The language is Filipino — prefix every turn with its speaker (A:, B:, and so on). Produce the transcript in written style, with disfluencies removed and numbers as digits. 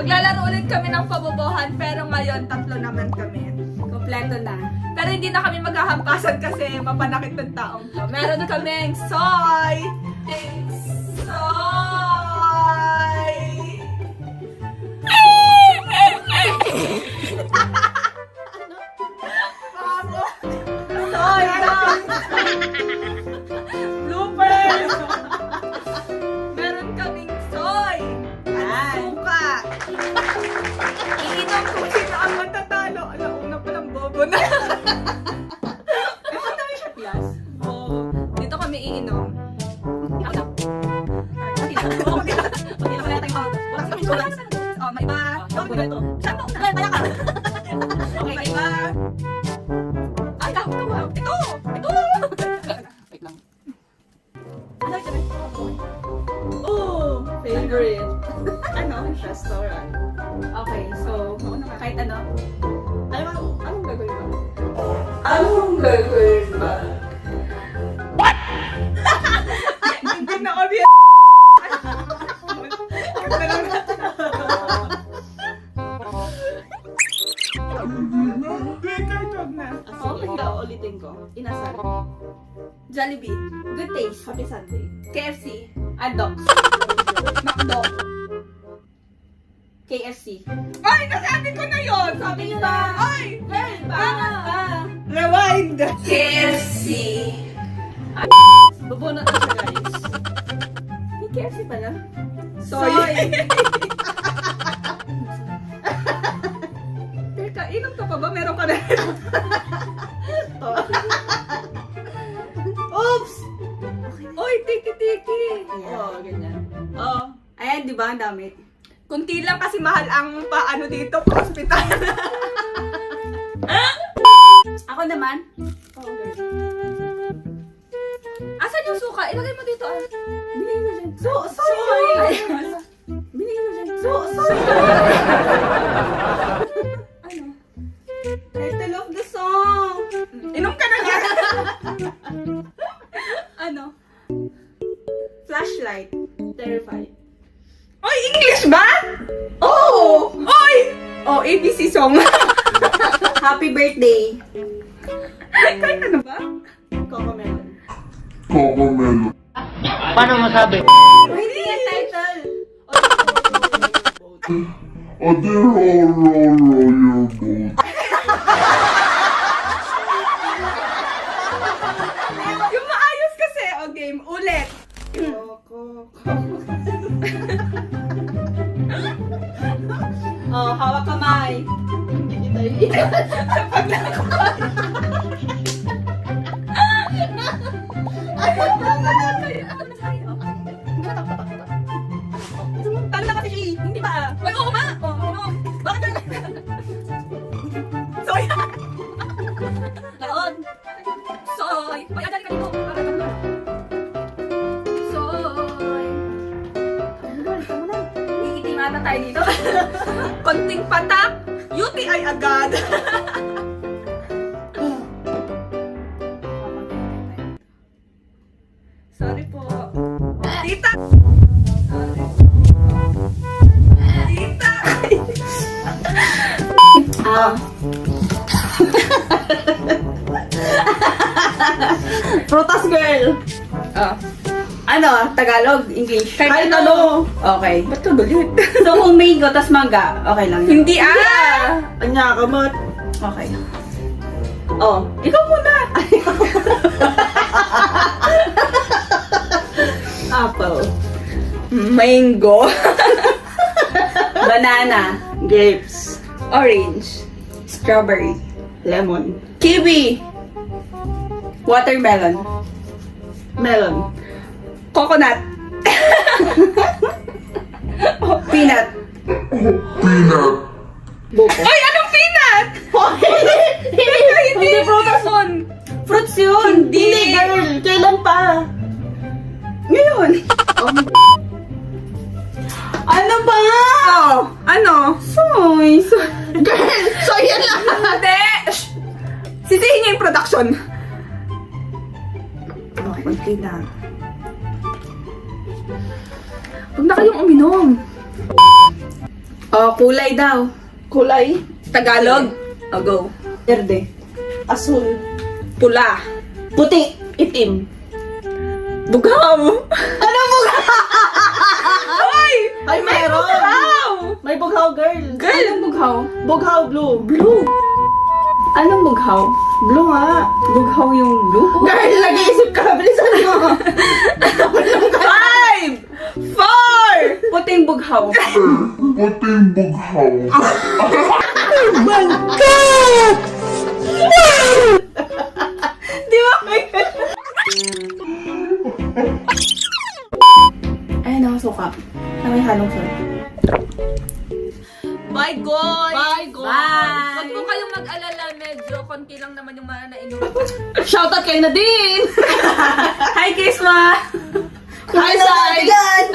A: Maglalaro ulit kami ng pabobohan, pero ngayon tatlo naman kami. Kompleto na. Pero hindi na kami maghahampasan kasi mapanakit ng taong to. Meron na kaming soy! Soy! Soy! Bloopers! Meron kaming soy! At suka! Iinom kung sino ang matatalo. Alauna palang bobo na.
B: Bakit namin siya plus?
A: Oo. Dito kami iinom. Oh, may iba. Saan mo? Kaya ka. Okay, may iba. Ay, ito. Ito. Ito.
B: Wait lang.
A: Oh, favorite. Ano?
B: Restaurant.
A: Okay, so, kahit ano.
B: Anong gagawin mo?
A: Anong gagawin ba? What? Hindi na obvious. Ganda lang natin. Hindi, kahit wag na.
B: Okay, ulitin ko. Inasal.
A: Jollibee. Good taste.
B: Happy Sunday.
A: KFC.
B: Adox.
A: McDo.
B: KFC.
A: Ay, nasabi ko na yun! Sabi niyo na! Ay!
B: Girl, pa!
A: Rewind! KFC.
B: Bubunot na siya, guys.
A: May KFC pala?
B: Soy.
A: Teka, inom ka pa ba? Meron ka na Oops! Oy, tiki-tiki!
B: Oo, ganyan.
A: Oh, ayan, di ba? Ang damit. Kunti lang kasi mahal ang paano dito, hospital. Ako naman.
B: Oo, girl.
A: Asan yung suka? Ilagay mo dito. Ah.
B: Binigay mo dyan. Soy! Binigay mo dyan. Soy!
A: Ano? Title of the song. Inom ka na nga. Ano? Flashlight.
B: Terrified.
A: Oy, English ba? Oh! Oy! Oh, ABC song.
B: Happy birthday.
A: Kahit ano ba?
B: Coco Melon.
C: Cocomelo. Paano masabi?
A: Hindi yung title.
C: A dear roll your boat.
A: Yung maayos kasi. O, game. Ulit.
B: Coco. Oh, hawak kamay. Hindi kita iiwan.
A: Tanda kasi siya eh. Hindi ba? Ay, oo nga. Oo, oo. Bakit na? Soy.
B: Laon.
A: Soy. Ay, agad ka dito. Soy. Iitim ata tayo dito. Konting patak. UTI agad. Sorry po. Tita. Sorry. Tita.
B: Prutas girl. Ano? Tagalog? English?
A: Kahit ano.
B: Okay.
A: Ba't ito galit?
B: So kung mango tas mangga, okay lang yun.
A: Hindi ah!
B: Anya ka mat. Okay. Oh.
A: Ikaw muna!
B: Apple.
A: Mango.
B: Banana. Grapes.
A: Orange.
B: Strawberry. Lemon.
A: Kiwi.
B: Watermelon. Melon.
A: Coconut.
B: Peanut.
C: Peanut.
B: Buko.
A: Ay, anong peanut? Hindi prutas yun.
B: Fruits yun.
A: Hindi.
B: girl. Kailan pa?
A: Ngayon.
B: Ano ba?
A: Oh, ano?
B: Soy. Girl, soy yan lang.
A: Hindi. Shh. Sisihin niya yung production.
B: Okay na.
A: Huwag na kayong uminom. Oh, kulay daw.
B: Kulay.
A: Tagalog. Oh, go.
B: Verde. Asul.
A: Pula.
B: Puti. Itim.
A: Bughaw.
B: Ano bughaw?
A: Ay!
B: Ay, meron.
A: Bughaw!
B: May bughaw, girl.
A: Girl! Anong bughaw?
B: Bughaw blue.
A: Blue. Anong bughaw?
B: Blue nga.
A: Bughaw yung blue?
B: Girl, nag-iisip ka. Bilisan mo.
A: 5! 4! Puting bughaw.
C: Puting bughaw.
A: Di ba?
B: Ay, nakasuka. Na may halong sir.
A: Bye, guys!
B: Bye, guys!
A: Bye! Huwag po kayong mag-alala. Medyo konti lang naman yung mga nainom.
B: Shoutout kay Nadine!
A: Hi, Kisma!
B: Hi, Saigan!